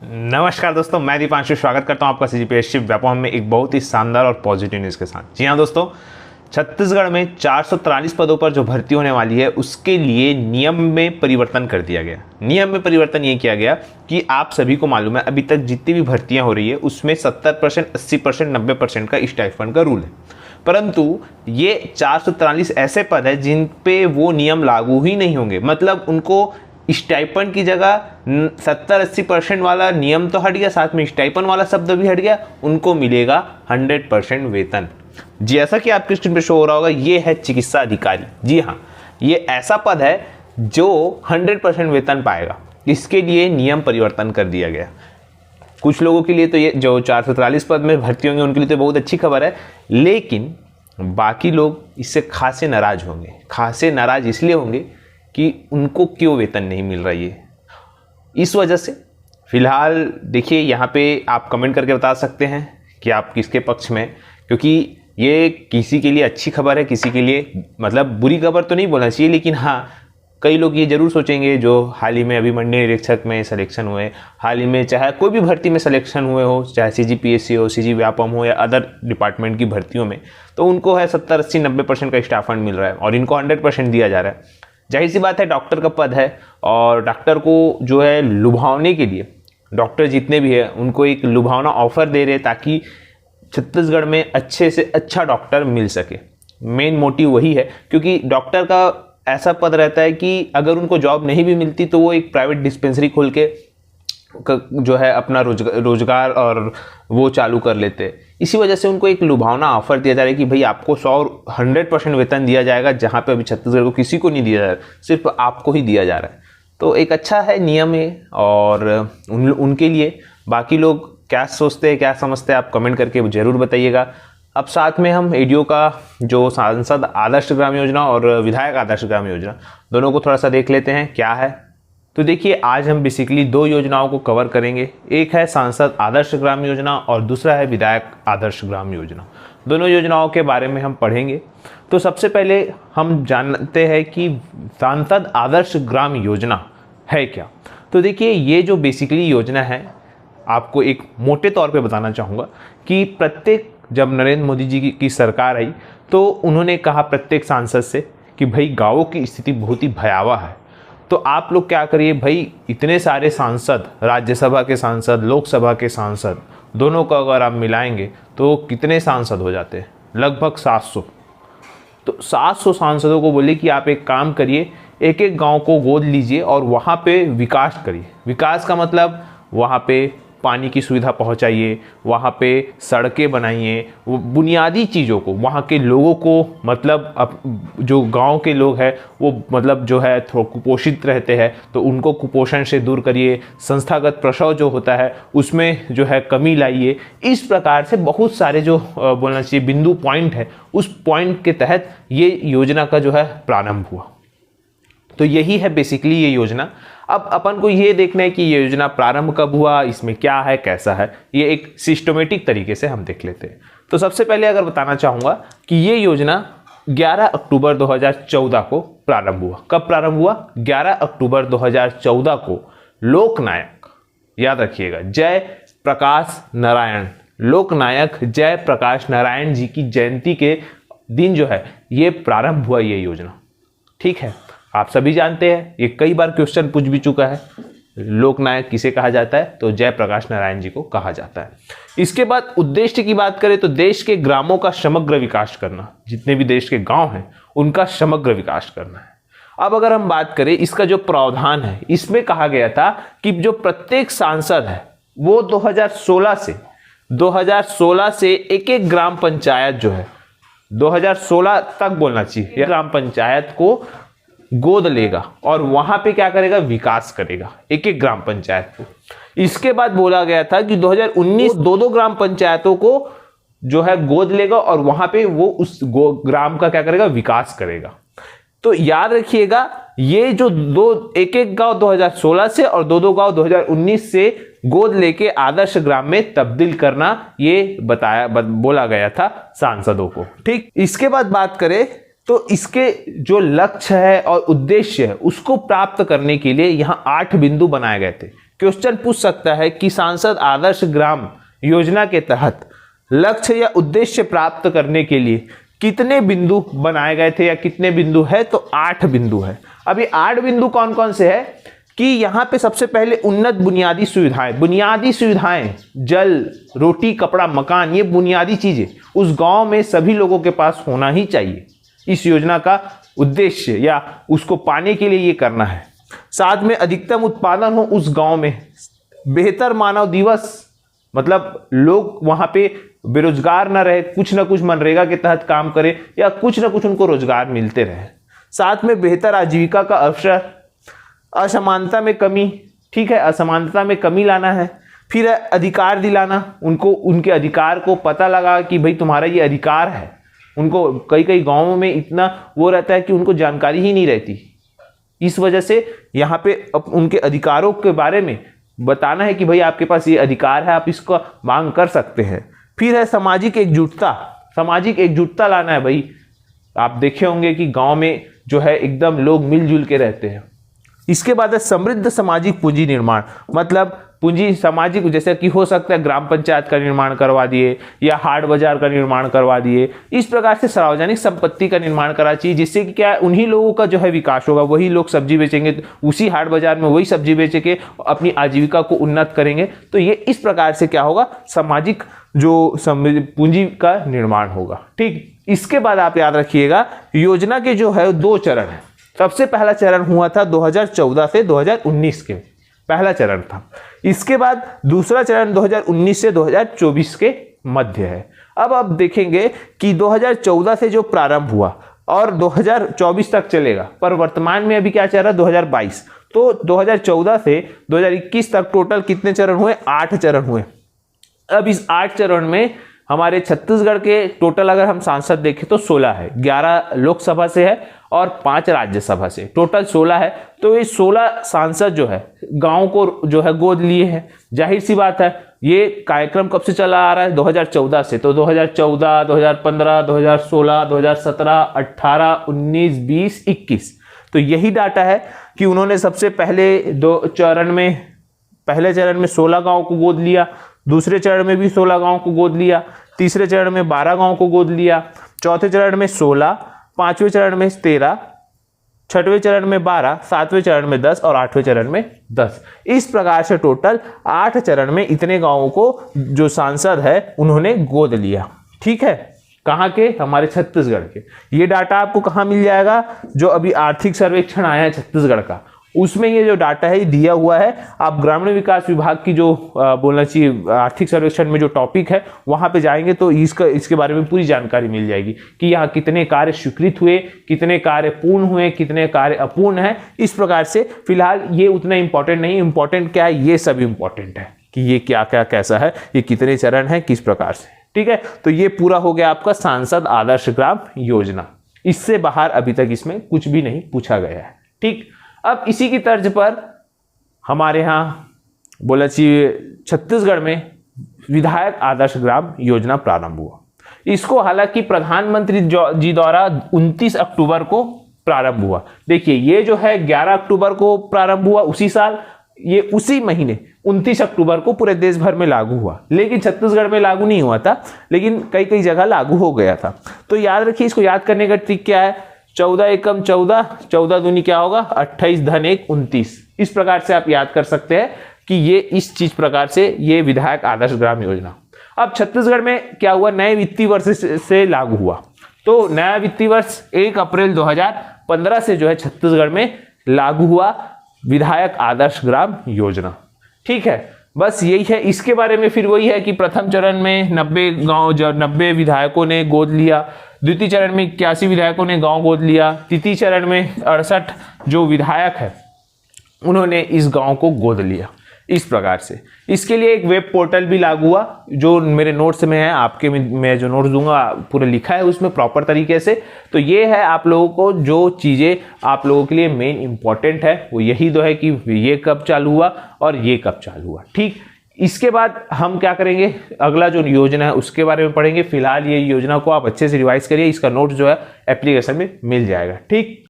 नमस्कार दोस्तों, मैं दीपांशु स्वागत करता हूं आपका सीजीपीएससी व्यापम में एक बहुत ही शानदार और पॉजिटिव न्यूज़ के साथ। जी हां दोस्तों, छत्तीसगढ़ में 443 पदों पर जो भर्ती होने वाली है उसके लिए नियम में परिवर्तन कर दिया गया। नियम में परिवर्तन ये किया गया कि आप सभी को मालूम है अभी तक जितनी भी भर्तियां हो रही है उसमें 70%, 80%, 90% का स्टाइपेंड का रूल है, परंतु ये 443 ऐसे पद है जिन पे वो नियम लागू ही नहीं होंगे। मतलब उनको स्टाइपेंड की जगह 70-80% वाला नियम तो हट गया, साथ में स्टाइपेंड वाला शब्द भी हट गया, उनको मिलेगा 100% वेतन। जैसा कि आपकी स्क्रीन पे शो हो रहा होगा, ये है चिकित्सा अधिकारी। जी हाँ, ये ऐसा पद है जो 100% वेतन पाएगा। इसके लिए नियम परिवर्तन कर दिया गया। कुछ लोगों के लिए तो ये जो 443 पद में भर्ती होंगे उनके लिए तो बहुत अच्छी खबर है, लेकिन बाकी लोग इससे खासे नाराज होंगे। खासे नाराज इसलिए होंगे कि उनको क्यों वेतन नहीं मिल रही है। इस वजह से फिलहाल देखिए, यहाँ पे आप कमेंट करके बता सकते हैं कि आप किसके पक्ष में, क्योंकि ये किसी के लिए अच्छी खबर है, किसी के लिए मतलब बुरी खबर तो नहीं बोलना चाहिए, लेकिन हाँ कई लोग ये जरूर सोचेंगे जो हाल ही में अभी मंडी निरीक्षक में सिलेक्शन हुए, हाल ही में चाहे कोई भी भर्ती में सिलेक्शन हुए हो, चाहे सीजीपीएससी हो, सीजी व्यापम हो या अदर डिपार्टमेंट की भर्तियों में, तो उनको है 70, 80, 90% का स्टाइपेंड मिल रहा है और इनको 100% दिया जा रहा है। जाहिर सी बात है, डॉक्टर का पद है और डॉक्टर को जो है लुभावने के लिए डॉक्टर जितने भी है उनको एक लुभावना ऑफर दे रहे ताकि छत्तीसगढ़ में अच्छे से अच्छा डॉक्टर मिल सके। मेन मोटिव वही है, क्योंकि डॉक्टर का ऐसा पद रहता है कि अगर उनको जॉब नहीं भी मिलती तो वो एक प्राइवेट डिस्पेंसरी खोल के जो है अपना रोजगार और वो चालू कर लेते। इसी वजह से उनको एक लुभावना ऑफर दिया जा रहा है कि भाई आपको 100% वेतन दिया जाएगा, जहां पे अभी छत्तीसगढ़ को किसी को नहीं दिया जा रहा है, सिर्फ आपको ही दिया जा रहा है। तो एक अच्छा है नियम है और उनके लिए। बाकी लोग क्या सोचते हैं, क्या समझते हैं, आप कमेंट करके जरूर बताइएगा। अब साथ में हम एडीओ का जो सांसद आदर्श ग्राम योजना और विधायक आदर्श ग्राम योजना दोनों को थोड़ा सा देख लेते हैं क्या है। तो देखिए, आज हम बेसिकली दो योजनाओं को कवर करेंगे। एक है सांसद आदर्श ग्राम योजना और दूसरा है विधायक आदर्श ग्राम योजना। दोनों योजनाओं के बारे में हम पढ़ेंगे। तो सबसे पहले हम जानते हैं कि सांसद आदर्श ग्राम योजना है क्या। तो देखिए, ये जो बेसिकली योजना है, आपको एक मोटे तौर पे बताना चाहूँगा कि जब नरेंद्र मोदी जी की सरकार आई तो उन्होंने कहा प्रत्येक सांसद से कि भाई गाँवों की स्थिति बहुत ही भयावह है, तो आप लोग क्या करिए भाई, इतने सारे सांसद, राज्यसभा के सांसद, लोकसभा के सांसद, दोनों को अगर आप मिलाएंगे तो कितने सांसद हो जाते हैं, लगभग 700। तो 700 सांसदों को बोले कि आप एक काम करिए, एक एक गांव को गोद लीजिए और वहाँ पे विकास करिए। विकास का मतलब वहाँ पे पानी की सुविधा पहुंचाइए, वहाँ पे सड़कें बनाइए, वो बुनियादी चीज़ों को, वहाँ के लोगों को, मतलब अब जो गांव के लोग हैं वो मतलब जो है कुपोषित रहते हैं तो उनको कुपोषण से दूर करिए, संस्थागत प्रसव जो होता है उसमें जो है कमी लाइए। इस प्रकार से बहुत सारे जो बोलना चाहिए बिंदु पॉइंट है, उस पॉइंट के तहत ये योजना का जो है प्रारंभ हुआ। तो यही है बेसिकली ये योजना। अब अपन को ये देखना है कि ये योजना प्रारंभ कब हुआ, इसमें क्या है, कैसा है, ये एक सिस्टमेटिक तरीके से हम देख लेते हैं। तो सबसे पहले अगर बताना चाहूँगा कि ये योजना 11 अक्टूबर 2014 को प्रारंभ हुआ। कब प्रारंभ हुआ? 11 अक्टूबर 2014 को लोकनायक, याद रखिएगा, जय प्रकाश नारायण, लोकनायक जय प्रकाश नारायण जी की जयंती के दिन जो है ये प्रारंभ हुआ ये योजना। ठीक है, आप सभी जानते हैं, ये कई बार क्वेश्चन पूछ भी चुका है, लोकनायक किसे कहा जाता है, तो जय प्रकाश नारायण जी को कहा जाता है। इसके बाद उद्देश्य की बात करें तो देश के ग्रामों का समग्र विकास करना, जितने भी देश के गांव हैं उनका समग्र विकास करना है। अब अगर हम बात करें इसका जो प्रावधान है, इसमें कहा गया था कि जो प्रत्येक सांसद है वो 2016 से एक एक ग्राम पंचायत जो है, 2016 तक बोलना चाहिए, ग्राम पंचायत को गोद लेगा और वहां पे क्या करेगा, विकास करेगा एक एक ग्राम पंचायत को। इसके बाद बोला गया था कि 2019 दो ग्राम पंचायतों को जो है गोद लेगा और वहां पे वो उस ग्राम का क्या करेगा, विकास करेगा। तो याद रखिएगा, ये जो एक एक गांव 2016 से और दो गांव 2019 से गोद लेके आदर्श ग्राम में तब्दील करना, ये बोला गया था सांसदों को। ठीक, इसके बाद बात करें तो इसके जो लक्ष्य है और उद्देश्य है उसको प्राप्त करने के लिए यहाँ 8 बिंदु बनाए गए थे। क्वेश्चन पूछ सकता है कि सांसद आदर्श ग्राम योजना के तहत लक्ष्य या उद्देश्य प्राप्त करने के लिए कितने बिंदु बनाए गए थे या कितने बिंदु है, तो 8 बिंदु है। अभी 8 बिंदु कौन कौन से है कि यहाँ पे सबसे पहले उन्नत बुनियादी सुविधाएं, जल, रोटी, कपड़ा, मकान, ये बुनियादी चीजें उस गांव में सभी लोगों के पास होना ही चाहिए। इस योजना का उद्देश्य या उसको पाने के लिए ये करना है। साथ में अधिकतम उत्पादन हो उस गांव में, बेहतर मानव दिवस, मतलब लोग वहां पे बेरोजगार ना रहे, कुछ ना कुछ मनरेगा के तहत काम करे या कुछ ना कुछ उनको रोजगार मिलते रहे। साथ में बेहतर आजीविका का अवसर, असमानता में कमी, ठीक है, असमानता में कमी लाना है। फिर अधिकार दिलाना, उनको उनके अधिकार को पता लगा कि भाई तुम्हारा ये अधिकार है। उनको कई कई गांवों में इतना वो रहता है कि उनको जानकारी ही नहीं रहती, इस वजह से यहाँ पे उनके अधिकारों के बारे में बताना है कि भाई आपके पास ये अधिकार है, आप इसको मांग कर सकते हैं। फिर है सामाजिक एकजुटता लाना है। भाई आप देखे होंगे कि गांव में जो है एकदम लोग मिलजुल के रहते हैं। इसके बाद है समृद्ध सामाजिक पूंजी निर्माण, मतलब पूंजी सामाजिक, जैसे कि हो सकता है ग्राम पंचायत का निर्माण करवा दिए या हाट बाजार का निर्माण करवा दिए। इस प्रकार से सार्वजनिक संपत्ति का निर्माण करा चाहिए, जिससे कि क्या उन्हीं लोगों का जो है विकास होगा। वही लोग सब्जी बेचेंगे तो उसी हाट बाजार में वही सब्जी बेचे के अपनी आजीविका को उन्नत करेंगे। तो ये इस प्रकार से क्या होगा, सामाजिक जो पूंजी का निर्माण होगा। ठीक, इसके बाद आप याद रखिएगा योजना के जो है 2 चरण है। सबसे पहला चरण हुआ था 2014 से 2019 के, पहला चरण था। इसके बाद दूसरा चरण 2019 से 2024 के मध्य है। अब आप देखेंगे कि 2014 से जो प्रारंभ हुआ और 2024 तक चलेगा, पर वर्तमान में अभी क्या चल रहा है 2022। तो 2014 से 2021 तक टोटल कितने चरण हुए, 8 चरण हुए। अब इस 8 चरण में हमारे छत्तीसगढ़ के टोटल अगर हम सांसद देखें तो 16 है, 11 लोकसभा से है और 5 राज्यसभा से, टोटल 16 है। तो ये 16 सांसद जो है गांव को जो है गोद लिए हैं। जाहिर सी बात है, ये कार्यक्रम कब से चला आ रहा है, 2014 से। तो 2014, 2015, 2016, 2017, 18, 19, 20, 21, तो यही डाटा है कि उन्होंने सबसे पहले पहले चरण में 16 गांव को गोद लिया, दूसरे चरण में भी 16 गांव को गोद लिया, तीसरे चरण में 12 गांव को गोद लिया, चौथे चरण में 16, पांचवें चरण में 13, छठवें चरण में 12, सातवें चरण में 10 और 8वें चरण में 10। इस प्रकार से टोटल 8 चरण में इतने गांवों को जो सांसद है उन्होंने गोद लिया। ठीक है, कहाँ के, हमारे छत्तीसगढ़ के। ये डाटा आपको कहाँ मिल जाएगा, जो अभी आर्थिक सर्वेक्षण आया है छत्तीसगढ़ का, उसमें ये जो डाटा है दिया हुआ है। आप ग्रामीण विकास विभाग की जो बोलना चाहिए आर्थिक सर्वेक्षण में जो टॉपिक है वहां पे जाएंगे तो इसके बारे में पूरी जानकारी मिल जाएगी कि यहाँ कितने कार्य स्वीकृत हुए, कितने कार्य पूर्ण हुए, कितने कार्य अपूर्ण है। इस प्रकार से फिलहाल ये उतना इंपॉर्टेंट नहीं, इंपॉर्टेंट क्या है, ये सब इंपॉर्टेंट है कि ये क्या क्या कैसा है, ये कितने चरण है, किस प्रकार से। ठीक है, तो ये पूरा हो गया आपका सांसद आदर्श ग्राम योजना। इससे बाहर अभी तक इसमें कुछ भी नहीं पूछा गया है। ठीक, अब इसी की तर्ज पर हमारे यहाँ बोला चाहिए छत्तीसगढ़ में विधायक आदर्श ग्राम योजना प्रारंभ हुआ। इसको हालांकि प्रधानमंत्री जी द्वारा 29 अक्टूबर को प्रारंभ हुआ। देखिए ये जो है 11 अक्टूबर को प्रारंभ हुआ उसी साल, ये उसी महीने 29 अक्टूबर को पूरे देश भर में लागू हुआ, लेकिन छत्तीसगढ़ में लागू नहीं हुआ था, लेकिन कई कई जगह लागू हो गया था। तो याद रखिए, इसको याद करने का ट्रिक क्या है, 14 एकम 14, 14 दूनी क्या होगा 28, धन 1 29। इस प्रकार से आप याद कर सकते हैं कि ये इस चीज प्रकार से ये विधायक आदर्श ग्राम योजना। अब छत्तीसगढ़ में क्या हुआ, नए वित्तीय वर्ष से लागू हुआ। तो नया वित्तीय वर्ष 1 अप्रैल 2015 से जो है छत्तीसगढ़ में लागू हुआ विधायक आदर्श ग्राम योजना। ठीक है, बस यही है। इसके बारे में फिर वही है कि प्रथम चरण में 90 विधायकों ने गोद लिया, द्वितीय चरण में 81 विधायकों ने गांव गोद लिया, तृतीय चरण में 68 जो विधायक है उन्होंने इस गांव को गोद लिया। इस प्रकार से इसके लिए एक वेब पोर्टल भी लागू हुआ, जो मेरे नोट्स में है, आपके मैं जो नोट्स दूंगा पूरा लिखा है उसमें प्रॉपर तरीके से। तो ये है आप लोगों को जो चीज़ें आप लोगों के लिए मेन इंपॉर्टेंट है वो यही दो है कि ये कब चालू हुआ और ये कब चालू हुआ। ठीक, इसके बाद हम क्या करेंगे, अगला जो योजना है उसके बारे में पढ़ेंगे। फिलहाल ये योजना को आप अच्छे से रिवाइज करिए, इसका नोट जो है एप्लीकेशन में मिल जाएगा। ठीक।